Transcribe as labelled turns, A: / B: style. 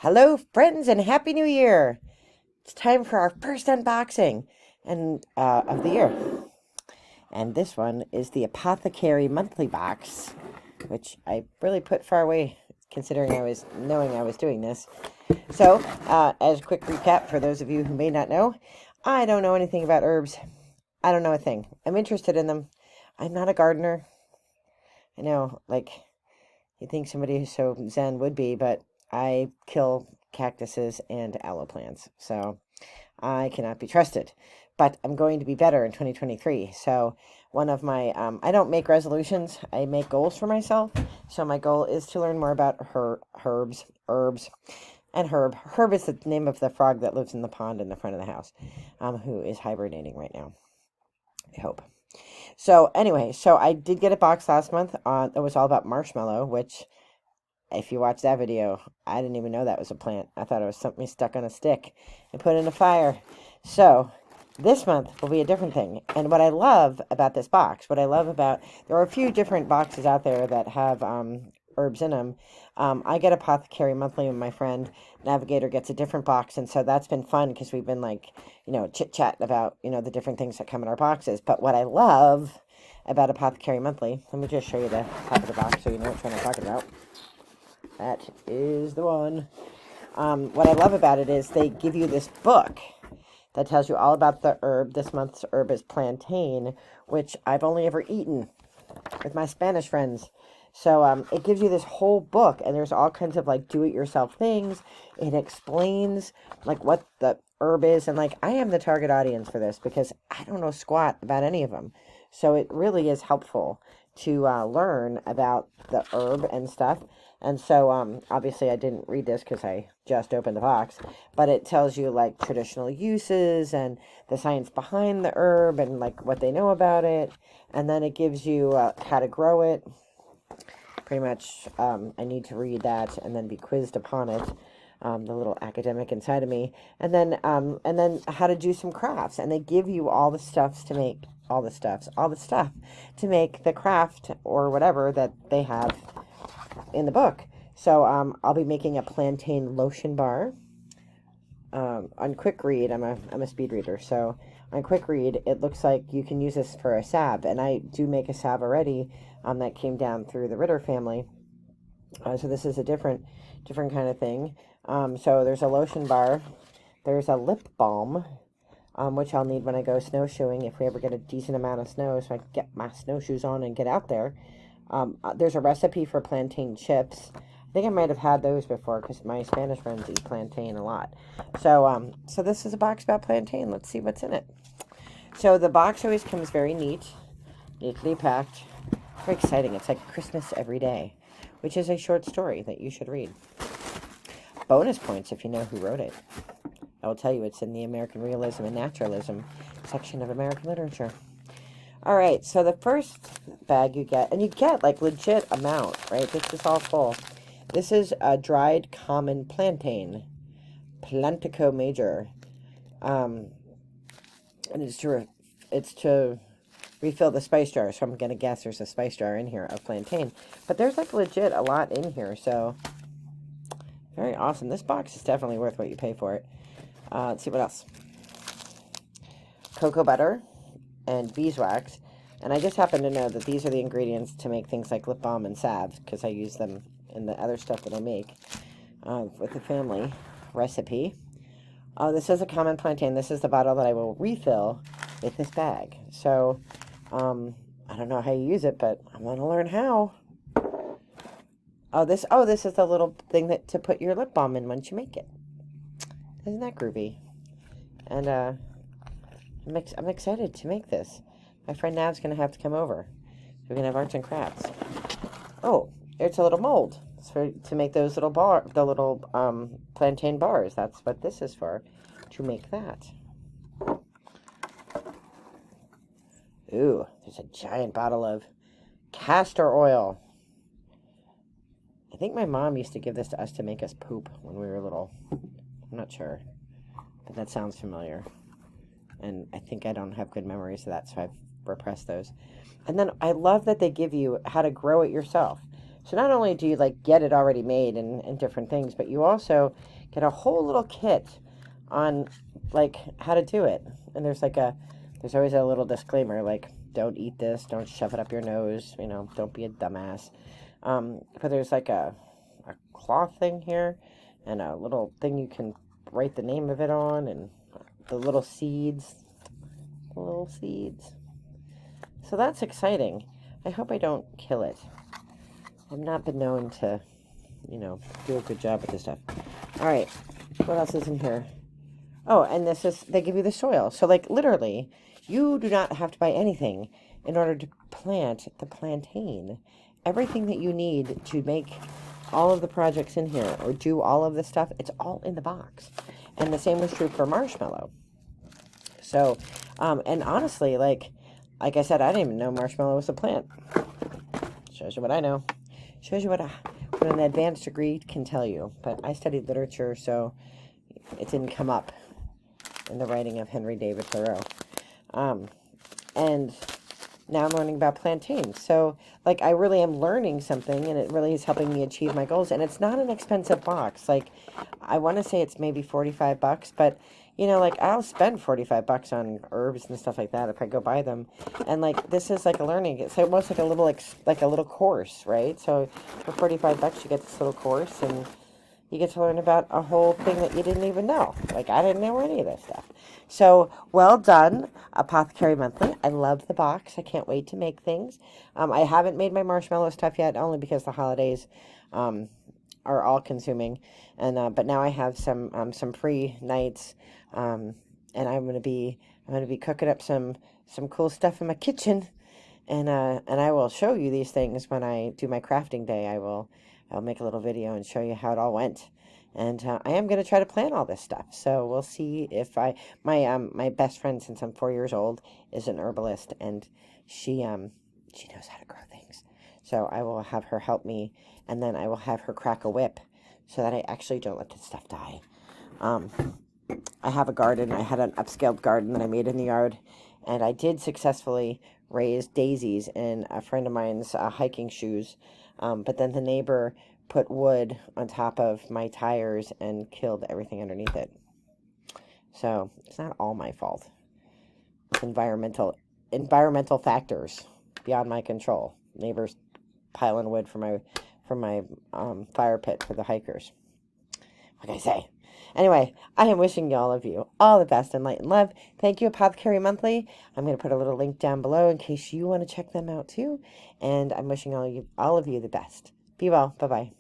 A: Hello, friends, and Happy New Year! It's time for our first unboxing and of the year. And this one is the Apothecary monthly box, which I really put far away considering knowing I was doing this. So, as a quick recap for those of you who may not know, I don't know anything about herbs. I don't know a thing. I'm interested in them. I'm not a gardener. I know, like, you think somebody who's so zen would be, but I kill cactuses and aloe plants, so I cannot be trusted. But I'm going to be better in 2023. So one of my, I don't make resolutions. I make goals for myself. So my goal is to learn more about herbs, and Herb. Herb is the name of the frog that lives in the pond in the front of the house, who is hibernating right now, I hope. So anyway, so I did get a box last month. It was all about marshmallow, which if you watch that video, I didn't even know that was a plant. I thought it was something stuck on a stick and put in a fire. So this month will be a different thing. And what I love about this box, there are a few different boxes out there that have herbs in them. I get Apothecary monthly, and my friend Navigator gets a different box. And so that's been fun because we've been chit-chat about, the different things that come in our boxes. But what I love about Apothecary monthly, let me just show you the top of the box so you know which one I'm talking about. That is the one. What I love about it is they give you this book that tells you all about the herb. This month's herb is plantain, which I've only ever eaten with my Spanish friends. So it gives you this whole book, and there's all kinds of do-it-yourself things. It explains what the herb is, and I am the target audience for this because I don't know squat about any of them. So it really is helpful to learn about the herb and stuff. And so, obviously I didn't read this because I just opened the box, but it tells you traditional uses and the science behind the herb and what they know about it. And then it gives you how to grow it. Pretty much, I need to read that and then be quizzed upon it. The little academic inside of me, and then how to do some crafts. And they give you all the stuff to make the craft or whatever that they have in the book. So I'll be making a plantain lotion bar. On quick read, I'm a speed reader, so on quick read it looks like you can use this for a salve, and I do make a salve already that came down through the Ritter family. So this is a different kind of thing. So there's a lotion bar, there's a lip balm, which I'll need when I go snowshoeing if we ever get a decent amount of snow, so I can get my snowshoes on and get out there. There's a recipe for plantain chips. I think I might have had those before because my Spanish friends eat plantain a lot. So this is a box about plantain. Let's see what's in it. So the box always comes very neatly packed. Very exciting. It's like Christmas every day, which is a short story that you should read. Bonus points if you know who wrote it. I will tell you it's in the American Realism and Naturalism section of American literature. All right, so the first bag you get, and you get legit amount, right? This is all full. This is a dried common plantain, Plantico major, and it's to refill the spice jar. So I'm gonna guess there's a spice jar in here of plantain, but there's legit a lot in here. So very awesome. This box is definitely worth what you pay for it. Let's see what else. Cocoa butter and beeswax, and I just happen to know that these are the ingredients to make things like lip balm and salve because I use them in the other stuff that I make with the family recipe. This is a common plantain. This is the bottle that I will refill with this bag. So I don't know how you use it, but I'm going to learn how. This is the little thing to put your lip balm in once you make it. Isn't that groovy? And I'm excited to make this. My friend Nav's going to have to come over. So we're going to have arts and crafts. Oh, it's a little mold. It's to make those little plantain bars. That's what this is for, to make that. Ooh, there's a giant bottle of castor oil. I think my mom used to give this to us to make us poop when we were little. I'm not sure, but that sounds familiar. And I think I don't have good memories of that, so I've repressed those. And then I love that they give you how to grow it yourself. So not only do you like get it already made and different things, but you also get a whole little kit on like how to do it. And there's always a little disclaimer like, don't eat this, don't shove it up your nose, don't be a dumbass. But there's like a cloth thing here and a little thing you can write the name of it on, and the little seeds. So that's exciting. I hope I don't kill it. I've not been known to, do a good job with this stuff. All right, what else is in here? Oh, and they give you the soil. So, like, literally, you do not have to buy anything in order to plant the plantain. Everything that you need to make all of the projects in here or do all of this stuff, it's all in the box. And the same was true for marshmallow. So, and honestly, like I said, I didn't even know marshmallow was a plant. Shows you what I know. Shows you what an advanced degree can tell you. But I studied literature, so it didn't come up in the writing of Henry David Thoreau. And now I'm learning about plantains. So, like, I really am learning something, and it really is helping me achieve my goals. And it's not an expensive box. Like, I want to say it's maybe $45, but, like, I'll spend $45 on herbs and stuff like that if I go buy them. And, like, this is like a learning. It's almost like a little course, right? So, for $45, you get this little course, and you get to learn about a whole thing that you didn't even know. Like, I didn't know any of this stuff. So, well done, Apothecary Monthly. I love the box. I can't wait to make things. I haven't made my marshmallow stuff yet, only because the holidays are all consuming. And but now I have some free nights, and I'm gonna be cooking up some cool stuff in my kitchen, and I will show you these things when I do my crafting day. I'll make a little video and show you how it all went. And I am going to try to plan all this stuff. So we'll see if my best friend since I'm 4 years old is an herbalist, and she knows how to grow things. So I will have her help me, and then I will have her crack a whip so that I actually don't let this stuff die. I have a garden. I had an upscaled garden that I made in the yard, and I did successfully raise daisies in a friend of mine's hiking shoes. But then the neighbor put wood on top of my tires and killed everything underneath it. So it's not all my fault. It's environmental factors beyond my control. Neighbors piling wood for my fire pit for the hikers. What can I say? Anyway, I am wishing all of you all the best and light and love. Thank you, Apothecary Monthly. I'm going to put a little link down below in case you want to check them out too. And I'm wishing all of you the best. Be well. Bye-bye.